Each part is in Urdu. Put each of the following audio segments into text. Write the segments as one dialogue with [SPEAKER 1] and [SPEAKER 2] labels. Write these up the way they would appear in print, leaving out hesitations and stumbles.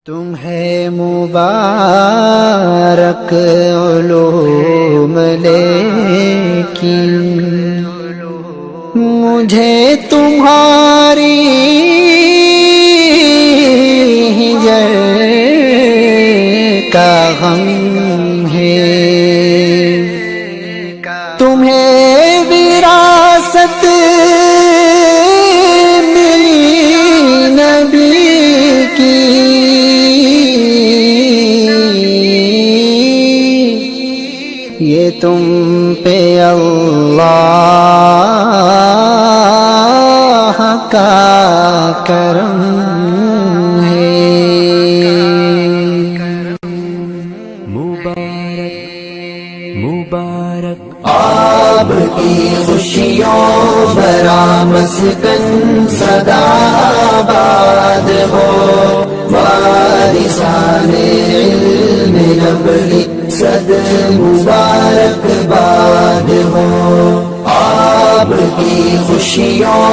[SPEAKER 1] تمہیں مبارک علوم لیکن مجھے تمہاری ہجر کا غم ہے۔ تمہیں وراثت ملی نبی کی، یہ تم پہ اللہ کا کرم ہے۔
[SPEAKER 2] مبارک
[SPEAKER 1] آپ کی خوشیوں برآ مسکن سدا آباد ہو، وارثان علم نبوی صد مبارک باد ہو۔ آپ کی خوشیوں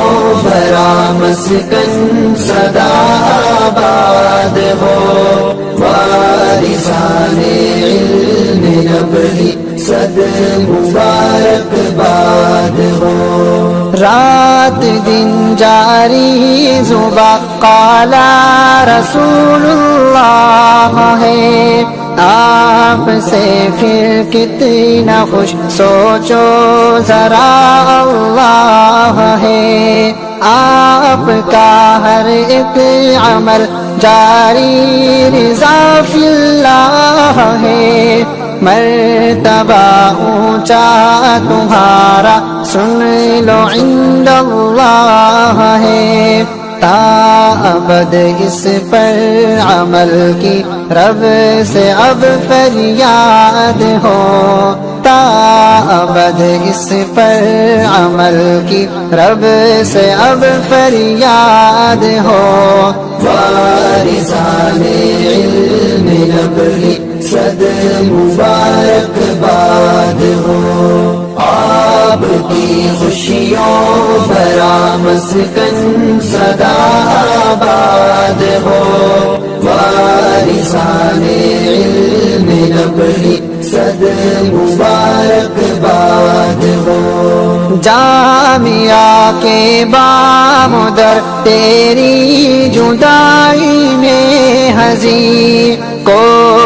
[SPEAKER 1] برآ مسکن سدا آباد ہو، وارثان علم نبوی صد مبارک باد ہو۔ رات دن جاری زباں قال رسول اللہ ہے، آپ سے پھر کتنا خوش سوچو ذرا اللہ ہے۔ آپ کا ہر ایک عمل جاری رضا فی اللہ ہے، مرتبہ اونچا تمہارا سن لو عند اللہ ہے۔ تا ابد اس پر عمل کی رب سے اب فریاد ہو، تا ابد اس پر عمل کی رب سے اب فریاد ہو۔ وارثان علم نبوی صد مبارک باد ہو۔ آپ کی خوشیوں برآ مسکن سدا آباد ہو، وارثان علم نبوی صد مبارک باد ہو۔ جامعہ کے بام در تیری جدائی میں حزین کو